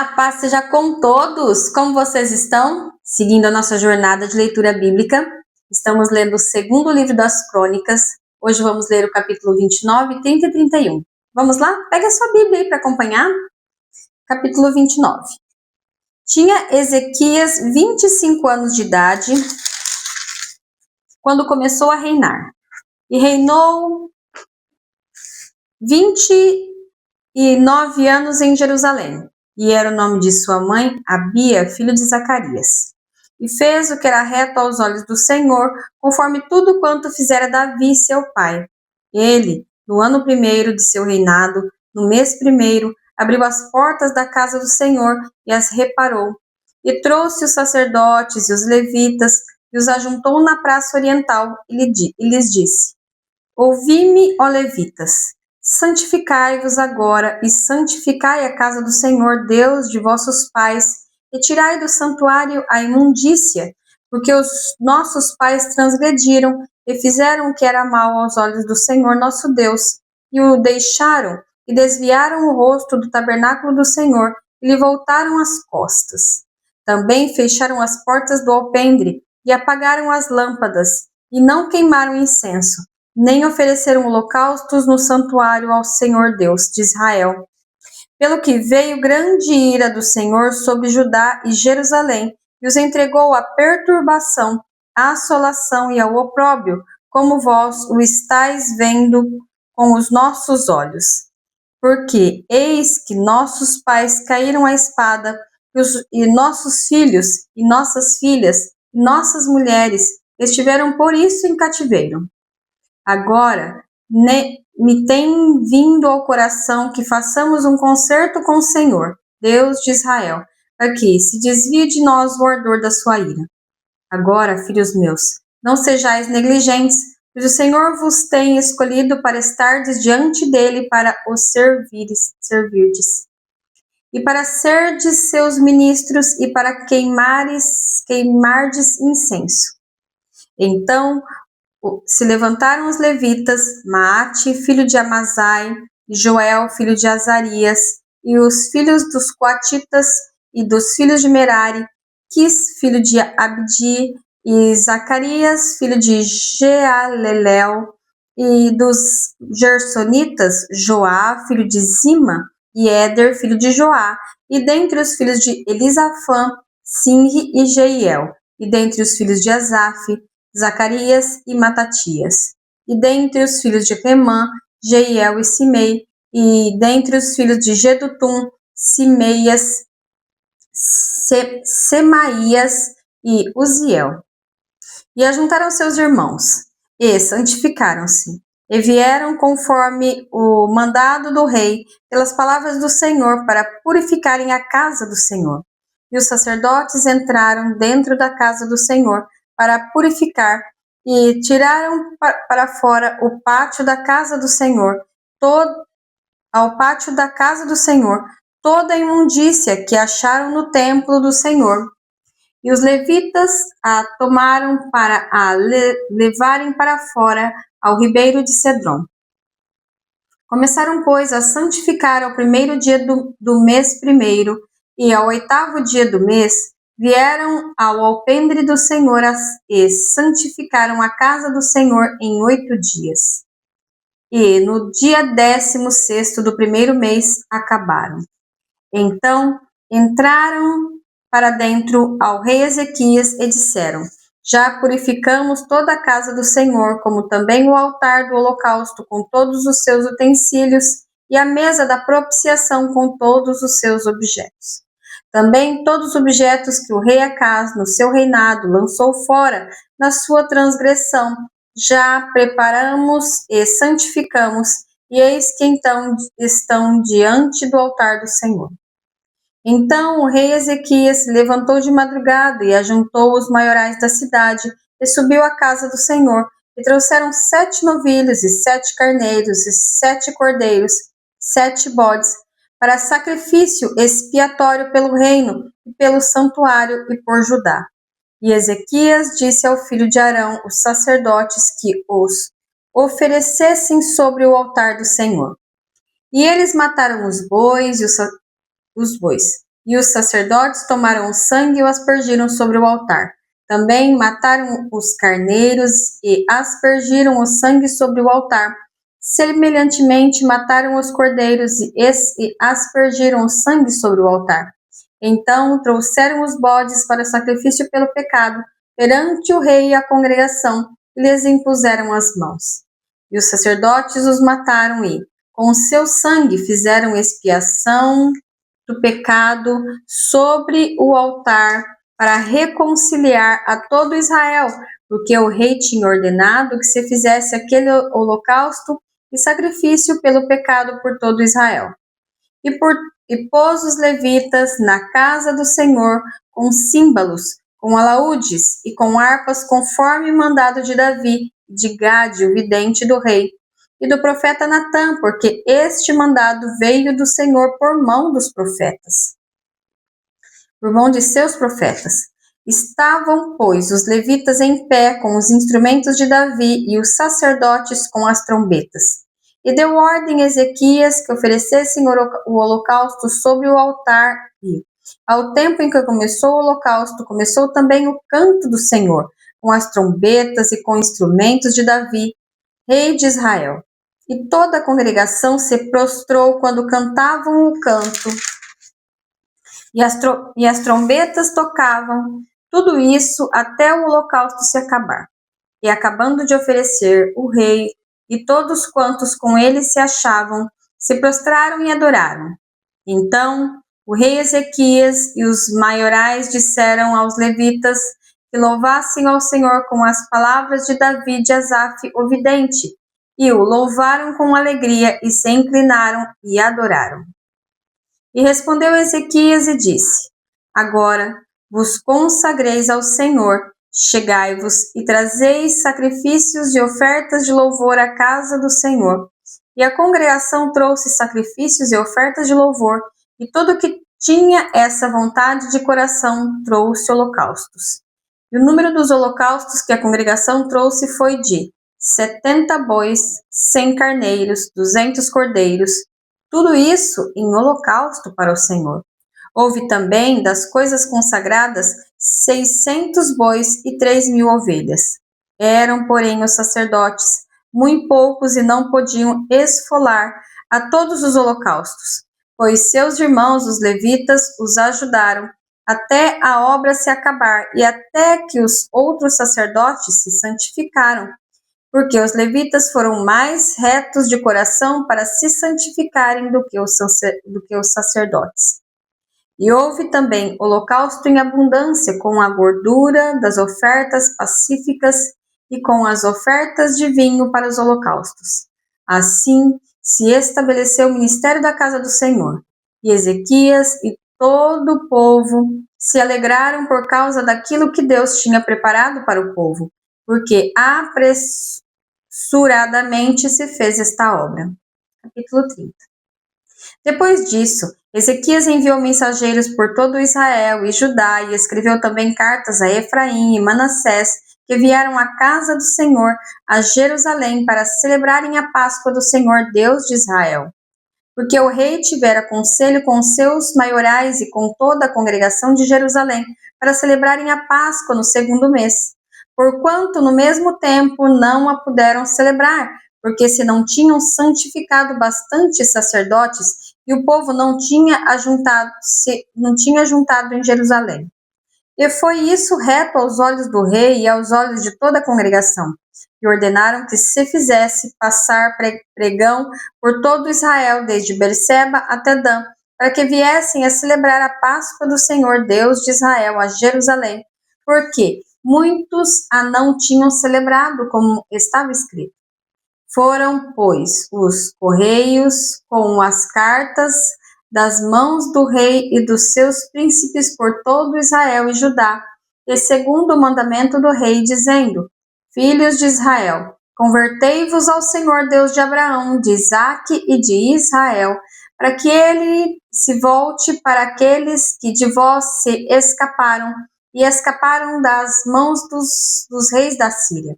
A paz seja com todos! Como vocês estão? Seguindo a nossa jornada de leitura bíblica, estamos lendo o segundo livro das Crônicas. Hoje vamos ler o capítulo 29, 30 e 31. Vamos lá? Pega a sua Bíblia aí para acompanhar. Capítulo 29. Tinha Ezequias 25 anos de idade quando começou a reinar. E reinou 29 anos em Jerusalém. E era o nome de sua mãe, Abia, filho de Zacarias. E fez o que era reto aos olhos do Senhor, conforme tudo quanto fizera Davi, seu pai. Ele, no ano primeiro de seu reinado, no mês primeiro, abriu as portas da casa do Senhor e as reparou. E trouxe os sacerdotes e os levitas, e os ajuntou na praça oriental, e lhes disse: Ouvi-me, ó levitas, santificai-vos agora e santificai a casa do Senhor, Deus de vossos pais, e tirai do santuário a imundícia, porque os nossos pais transgrediram e fizeram o que era mal aos olhos do Senhor nosso Deus, e o deixaram e desviaram o rosto do tabernáculo do Senhor e lhe voltaram as costas. Também fecharam as portas do alpendre e apagaram as lâmpadas, e não queimaram incenso, nem ofereceram holocaustos no santuário ao Senhor Deus de Israel. Pelo que veio grande ira do Senhor sobre Judá e Jerusalém, e os entregou à perturbação, à assolação e ao opróbrio, como vós o estáis vendo com os nossos olhos. Porque eis que nossos pais caíram à espada, e nossos filhos, e nossas filhas, e nossas mulheres estiveram por isso em cativeiro. Agora, me tem vindo ao coração que façamos um concerto com o Senhor, Deus de Israel, para que se desvie de nós o ardor da sua ira. Agora, filhos meus, não sejais negligentes, pois o Senhor vos tem escolhido para estardes diante dele para os servirdes, e para serdes seus ministros e para queimardes incenso. Então se levantaram os levitas, Maate, filho de Amazai, e Joel, filho de Azarias, e os filhos dos coatitas e dos filhos de Merari, Quis, filho de Abdi, e Zacarias, filho de Jealelel, e dos Gersonitas, Joá, filho de Zima, e Éder, filho de Joá, e dentre os filhos de Elisafã, Sinri e Jeiel, e dentre os filhos de Asaf, Zacarias e Matatias, e dentre os filhos de Remã, Jeiel e Simei, e dentre os filhos de Jedutum, Semaías e Uziel. E ajuntaram seus irmãos, e santificaram-se, e vieram conforme o mandado do rei, pelas palavras do Senhor, para purificarem a casa do Senhor. E os sacerdotes entraram dentro da casa do Senhor, para purificar, e tiraram para fora o pátio da casa do Senhor, ao pátio da casa do Senhor, toda a imundícia que acharam no templo do Senhor. E os levitas a tomaram para a levarem para fora ao ribeiro de Cedron. Começaram, pois, a santificar ao primeiro dia do mês primeiro, e ao 8º dia do mês, vieram ao alpendre do Senhor e santificaram a casa do Senhor em 8 dias. E no dia 16º do primeiro mês acabaram. Então entraram para dentro ao rei Ezequias e disseram: Já purificamos toda a casa do Senhor, como também o altar do holocausto com todos os seus utensílios e a mesa da propiciação com todos os seus objetos. Também todos os objetos que o rei Acaz, no seu reinado, lançou fora na sua transgressão, já preparamos e santificamos, e eis que então estão diante do altar do Senhor. Então o rei Ezequias se levantou de madrugada e ajuntou os maiorais da cidade e subiu à casa do Senhor, e trouxeram 7 novilhos e 7 carneiros e 7 cordeiros, 7 bodes, para sacrifício expiatório pelo reino e pelo santuário e por Judá. E Ezequias disse ao filho de Arão, os sacerdotes, que os oferecessem sobre o altar do Senhor. E eles mataram os bois E os sacerdotes tomaram o sangue e o aspergiram sobre o altar. Também mataram os carneiros e aspergiram o sangue sobre o altar. Semelhantemente, mataram os cordeiros e aspergiram o sangue sobre o altar. Então trouxeram os bodes para o sacrifício pelo pecado perante o rei e a congregação, e lhes impuseram as mãos. E os sacerdotes os mataram e, com o seu sangue, fizeram expiação do pecado sobre o altar para reconciliar a todo Israel, porque o rei tinha ordenado que se fizesse aquele holocausto e sacrifício pelo pecado por todo Israel. E pôs os levitas na casa do Senhor com símbolos, com alaúdes e com harpas, conforme o mandado de Davi, de Gade, o vidente do rei, e do profeta Natã, porque este mandado veio do Senhor por mão dos profetas, por mão de seus profetas. Estavam, pois, os levitas em pé com os instrumentos de Davi e os sacerdotes com as trombetas. E deu ordem a Ezequias que oferecessem o holocausto sobre o altar, e, ao tempo em que começou o holocausto, começou também o canto do Senhor, com as trombetas e com instrumentos de Davi, rei de Israel. E toda a congregação se prostrou quando cantavam o canto, e as trombetas tocavam, tudo isso até o holocausto se acabar. E acabando de oferecer, o rei e todos quantos com ele se achavam, se prostraram e adoraram. Então o rei Ezequias e os maiorais disseram aos levitas que louvassem ao Senhor com as palavras de Davi de Asaf, o vidente, e o louvaram com alegria e se inclinaram e adoraram. E respondeu Ezequias e disse: Agora vos consagreis ao Senhor, chegai-vos e trazeis sacrifícios e ofertas de louvor à casa do Senhor. E a congregação trouxe sacrifícios e ofertas de louvor, e todo o que tinha essa vontade de coração trouxe holocaustos. E o número dos holocaustos que a congregação trouxe foi de 70 bois, 100 carneiros, 200 cordeiros, tudo isso em holocausto para o Senhor. Houve também das coisas consagradas 600 bois e 3.000 ovelhas. Eram, porém, os sacerdotes muito poucos e não podiam esfolar a todos os holocaustos, pois seus irmãos, os levitas, os ajudaram até a obra se acabar e até que os outros sacerdotes se santificaram, porque os levitas foram mais retos de coração para se santificarem do que os sacerdotes. E houve também holocausto em abundância, com a gordura das ofertas pacíficas e com as ofertas de vinho para os holocaustos. Assim se estabeleceu o ministério da casa do Senhor. E Ezequias e todo o povo se alegraram por causa daquilo que Deus tinha preparado para o povo, porque apressuradamente se fez esta obra. Capítulo 30. Depois disso, Ezequias enviou mensageiros por todo Israel e Judá e escreveu também cartas a Efraim e Manassés, que vieram à casa do Senhor, a Jerusalém, para celebrarem a Páscoa do Senhor Deus de Israel. Porque o rei tivera conselho com os seus maiorais e com toda a congregação de Jerusalém, para celebrarem a Páscoa no 2º mês. Porquanto no mesmo tempo não a puderam celebrar, porque se não tinham santificado bastante sacerdotes, e o povo não tinha ajuntado em Jerusalém. E foi isso reto aos olhos do rei e aos olhos de toda a congregação, e ordenaram que se fizesse passar pregão por todo Israel, desde Berseba até Dan, para que viessem a celebrar a Páscoa do Senhor Deus de Israel a Jerusalém, porque muitos a não tinham celebrado, como estava escrito. Foram, pois, os correios com as cartas das mãos do rei e dos seus príncipes por todo Israel e Judá, e segundo o mandamento do rei, dizendo: Filhos de Israel, convertei-vos ao Senhor Deus de Abraão, de Isaque e de Israel, para que ele se volte para aqueles que de vós se escaparam, e escaparam das mãos dos reis da Síria.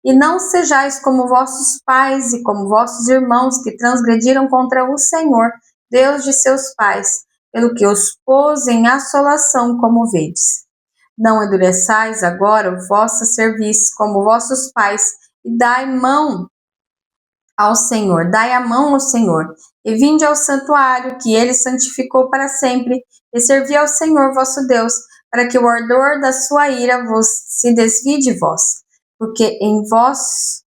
E não sejais como vossos pais e como vossos irmãos que transgrediram contra o Senhor, Deus de seus pais, pelo que os pôs em assolação, como vedes. Não endureçais agora o vosso serviço como vossos pais, e dai a mão ao Senhor, e vinde ao santuário que ele santificou para sempre, e servi ao Senhor vosso Deus, para que o ardor da sua ira vos se desvie de vós, porque em vos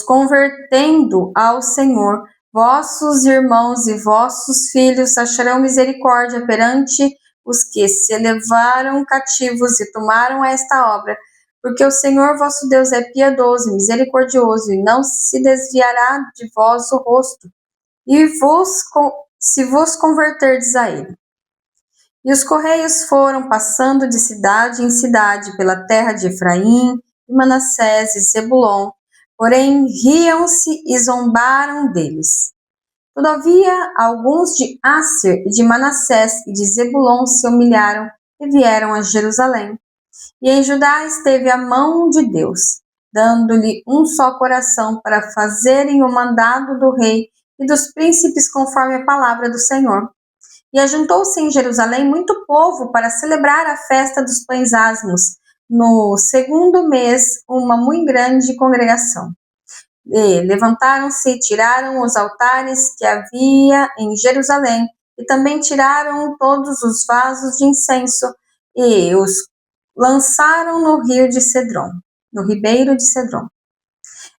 convertendo ao Senhor, vossos irmãos e vossos filhos acharão misericórdia perante os que se levaram cativos e tomaram esta obra, porque o Senhor vosso Deus é piedoso e misericordioso, e não se desviará de vós o rosto, e se vos converterdes a ele. E os correios foram passando de cidade em cidade pela terra de Efraim, e Manassés e Zebulon, porém riam-se e zombaram deles. Todavia, alguns de Asser e de Manassés e de Zebulon se humilharam e vieram a Jerusalém. E em Judá esteve a mão de Deus, dando-lhe um só coração para fazerem o mandado do rei e dos príncipes conforme a palavra do Senhor. E ajuntou-se em Jerusalém muito povo para celebrar a festa dos pães asmos, no segundo mês, uma muito grande congregação. E levantaram-se e tiraram os altares que havia em Jerusalém, e também tiraram todos os vasos de incenso, e os lançaram no rio de Cedron, no ribeiro de Cedron.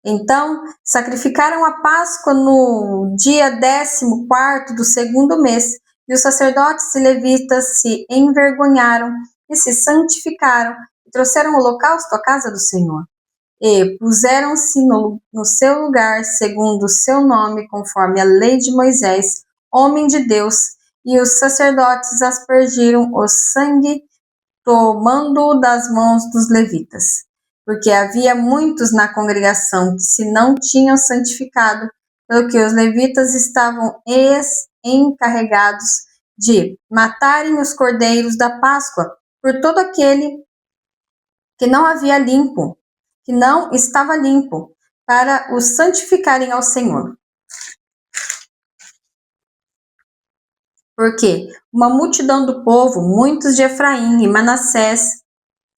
Então, sacrificaram a Páscoa no dia 14º do segundo mês, e os sacerdotes e levitas se envergonharam e se santificaram, e trouxeram o holocausto à casa do Senhor. E puseram-se no seu lugar, segundo o seu nome, conforme a lei de Moisés, homem de Deus, e os sacerdotes aspergiram o sangue, tomando-o das mãos dos levitas. Porque havia muitos na congregação que se não tinham santificado, pelo que os levitas estavam encarregados de matarem os cordeiros da Páscoa por todo aquele que não havia limpo, que não estava limpo, para os santificarem ao Senhor. Porque uma multidão do povo, muitos de Efraim e Manassés,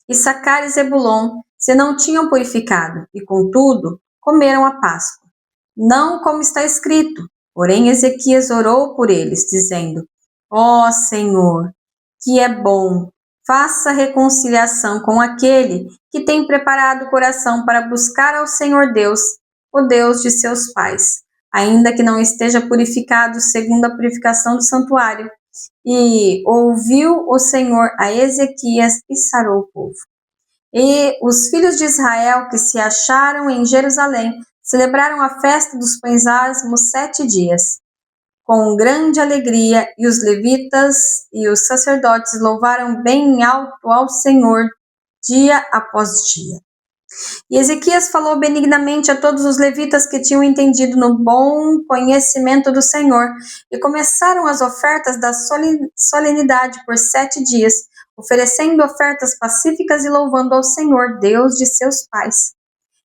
Issacar e Zebulon, se não tinham purificado, e contudo comeram a Páscoa. Não como está escrito, porém Ezequias orou por eles, dizendo: Ó Senhor, que é bom, faça reconciliação com aquele que tem preparado o coração para buscar ao Senhor Deus, o Deus de seus pais, ainda que não esteja purificado segundo a purificação do santuário. E ouviu o Senhor a Ezequias e sarou o povo. E os filhos de Israel que se acharam em Jerusalém celebraram a festa dos pães asmos 7 dias, com grande alegria, e os levitas e os sacerdotes louvaram bem alto ao Senhor dia após dia. E Ezequias falou benignamente a todos os levitas que tinham entendido no bom conhecimento do Senhor, e começaram as ofertas da solenidade por 7 dias, oferecendo ofertas pacíficas e louvando ao Senhor, Deus de seus pais.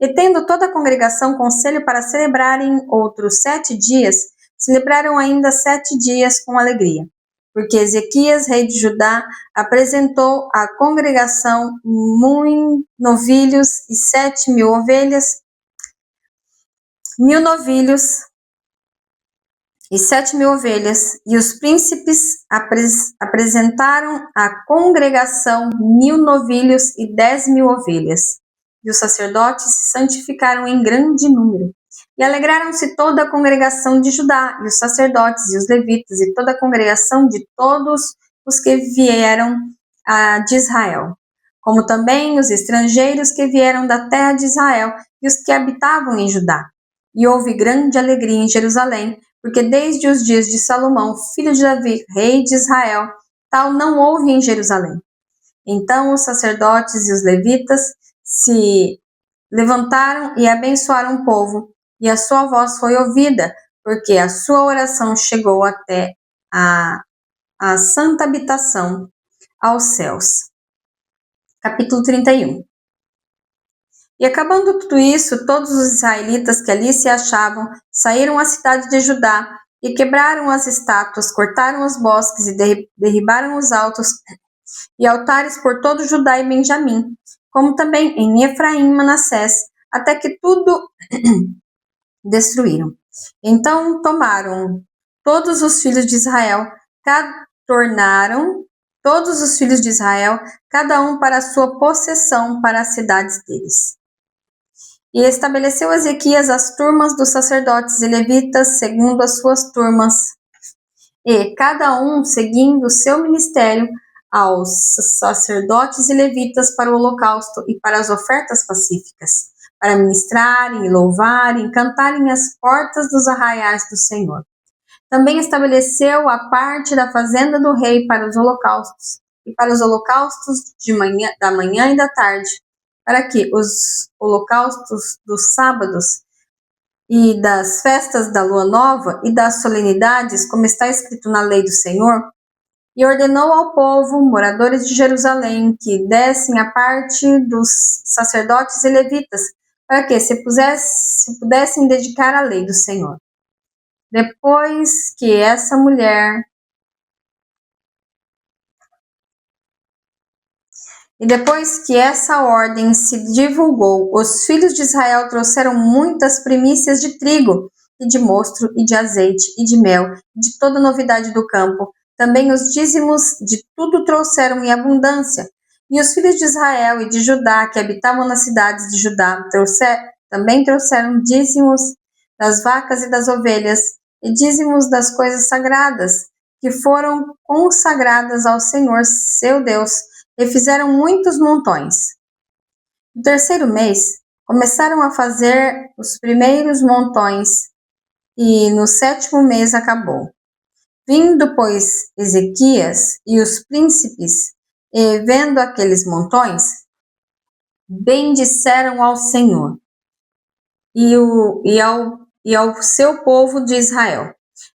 E tendo toda a congregação conselho para celebrarem outros 7 dias, celebraram ainda 7 dias com alegria. Porque Ezequias, rei de Judá, apresentou à congregação 1.000 novilhos e 7.000 ovelhas, 1.000 novilhos e 7.000 ovelhas, e os príncipes apresentaram à congregação 1.000 novilhos e 10.000 ovelhas. E os sacerdotes se santificaram em grande número. E alegraram-se toda a congregação de Judá, e os sacerdotes, e os levitas, e toda a congregação de todos os que vieram de Israel, como também os estrangeiros que vieram da terra de Israel, e os que habitavam em Judá. E houve grande alegria em Jerusalém, porque desde os dias de Salomão, filho de Davi, rei de Israel, tal não houve em Jerusalém. Então os sacerdotes e os levitas se levantaram e abençoaram o povo, e a sua voz foi ouvida, porque a sua oração chegou até a santa habitação, aos céus. Capítulo 31. E acabando tudo isso, todos os israelitas que ali se achavam saíram à cidade de Judá E quebraram as estátuas, cortaram os bosques e derribaram os altos e altares por todo Judá e Benjamim, como também em Efraim e Manassés, até que tudo destruíram. Então tomaram todos os filhos de Israel, tornaram todos os filhos de Israel, cada um para a sua possessão, para as cidades deles. E estabeleceu Ezequias as turmas dos sacerdotes e levitas segundo as suas turmas, e cada um seguindo o seu ministério, aos sacerdotes e levitas para o holocausto e para as ofertas pacíficas, para ministrarem e louvarem, cantarem às portas dos arraiais do Senhor. Também estabeleceu a parte da fazenda do rei para os holocaustos, e para os holocaustos da manhã e da tarde, para que os holocaustos dos sábados e das festas da lua nova e das solenidades, como está escrito na lei do Senhor, e ordenou ao povo, moradores de Jerusalém, que dessem a parte dos sacerdotes e levitas, para que se pudessem dedicar à lei do Senhor. Depois que essa ordem se divulgou, os filhos de Israel trouxeram muitas primícias de trigo, e de mosto, e de azeite, e de mel, e de toda novidade do campo. Também os dízimos de tudo trouxeram em abundância. E os filhos de Israel e de Judá, que habitavam nas cidades de Judá, também trouxeram dízimos das vacas e das ovelhas, e dízimos das coisas sagradas, que foram consagradas ao Senhor, seu Deus, e fizeram muitos montões. No terceiro mês, começaram a fazer os primeiros montões, e no sétimo mês acabou. Vindo, pois, Ezequias e os príncipes, e vendo aqueles montões, bendisseram ao Senhor e ao seu povo de Israel.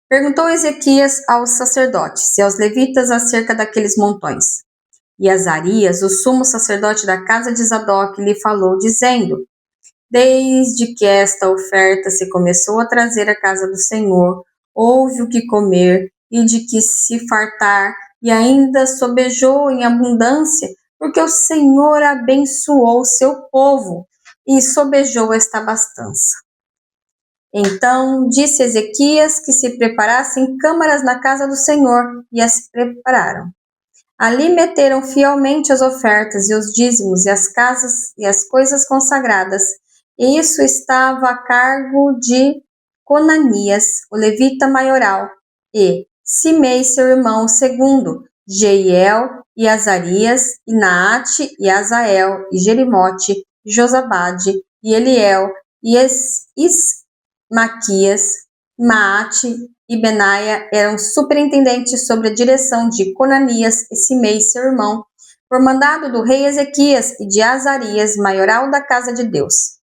Perguntou Ezequias aos sacerdotes e aos levitas acerca daqueles montões. E Azarias, o sumo sacerdote da casa de Zadok, lhe falou, dizendo: Desde que esta oferta se começou a trazer à casa do Senhor, houve o que comer e de que se fartar, e ainda sobejou em abundância, porque o Senhor abençoou seu povo e sobejou esta abastança. Então disse Ezequias que se preparassem câmaras na casa do Senhor, e as prepararam. Ali meteram fielmente as ofertas e os dízimos e as casas e as coisas consagradas, e isso estava a cargo de Conanias, o levita maioral, e Simei, seu irmão, o segundo, Jeiel e Azarias, e Naate, e Azael, e Jerimote, e Josabade, e Eliel, e Ismaquias, Maate e Benaia eram superintendentes sobre a direção de Conanias e Simei, seu irmão, por mandado do rei Ezequias e de Azarias, maioral da casa de Deus.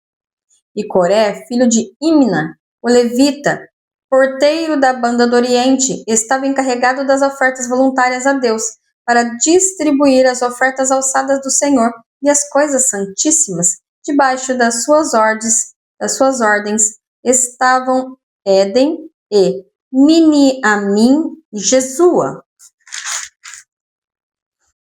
E Coré, filho de Imna, o levita, porteiro da banda do Oriente, estava encarregado das ofertas voluntárias a Deus, para distribuir as ofertas alçadas do Senhor e as coisas santíssimas. Debaixo das suas ordens estavam Éden e Miniamim e Jesua,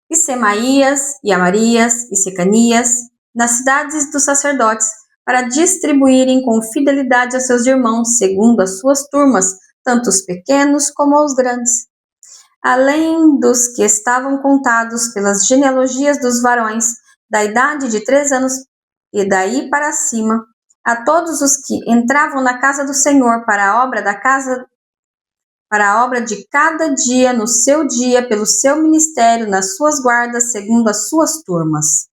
e Semaías, e Amarias, e Secanias, nas cidades dos sacerdotes, para distribuírem com fidelidade aos seus irmãos, segundo as suas turmas, tanto os pequenos como os grandes. Além dos que estavam contados pelas genealogias dos varões, da idade de 3 anos e daí para cima, a todos os que entravam na casa do Senhor para a obra de cada dia no seu dia, pelo seu ministério, nas suas guardas, segundo as suas turmas.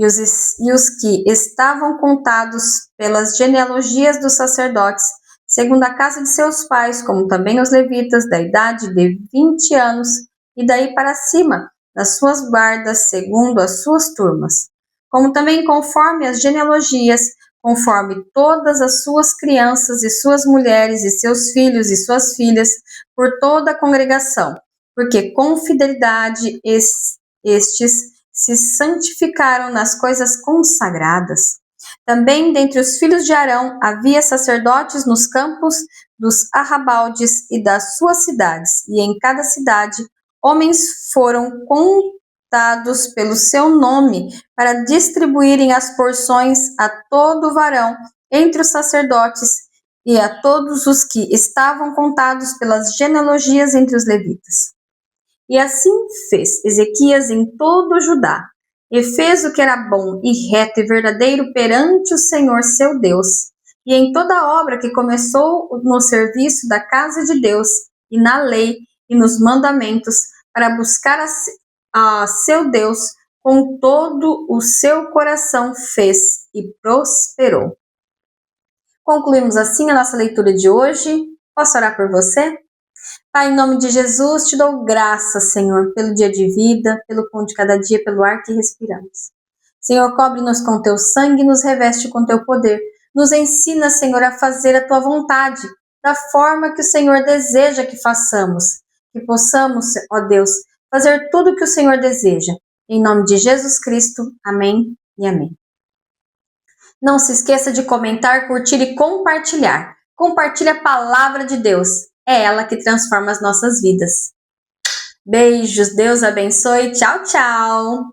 E os que estavam contados pelas genealogias dos sacerdotes, segundo a casa de seus pais, como também os levitas, da idade de 20 anos, e daí para cima, nas suas guardas, segundo as suas turmas. Como também conforme as genealogias, conforme todas as suas crianças e suas mulheres e seus filhos e suas filhas, por toda a congregação, porque com fidelidade estes se santificaram nas coisas consagradas. Também dentre os filhos de Arão havia sacerdotes nos campos dos arrabaldes e das suas cidades, e em cada cidade homens foram contados pelo seu nome para distribuírem as porções a todo varão entre os sacerdotes e a todos os que estavam contados pelas genealogias entre os levitas. E assim fez Ezequias em todo o Judá, e fez o que era bom e reto e verdadeiro perante o Senhor seu Deus, e em toda a obra que começou no serviço da casa de Deus, e na lei e nos mandamentos, para buscar a seu Deus com todo o seu coração fez e prosperou. Concluímos assim a nossa leitura de hoje. Posso orar por você? Pai, em nome de Jesus, te dou graças, Senhor, pelo dia de vida, pelo pão de cada dia, pelo ar que respiramos. Senhor, cobre-nos com teu sangue e nos reveste com teu poder. Nos ensina, Senhor, a fazer a tua vontade, da forma que o Senhor deseja que façamos. Que possamos, ó Deus, fazer tudo o que o Senhor deseja. Em nome de Jesus Cristo, amém e amém. Não se esqueça de comentar, curtir e compartilhar. Compartilhe a palavra de Deus. É ela que transforma as nossas vidas. Beijos, Deus abençoe. Tchau, tchau.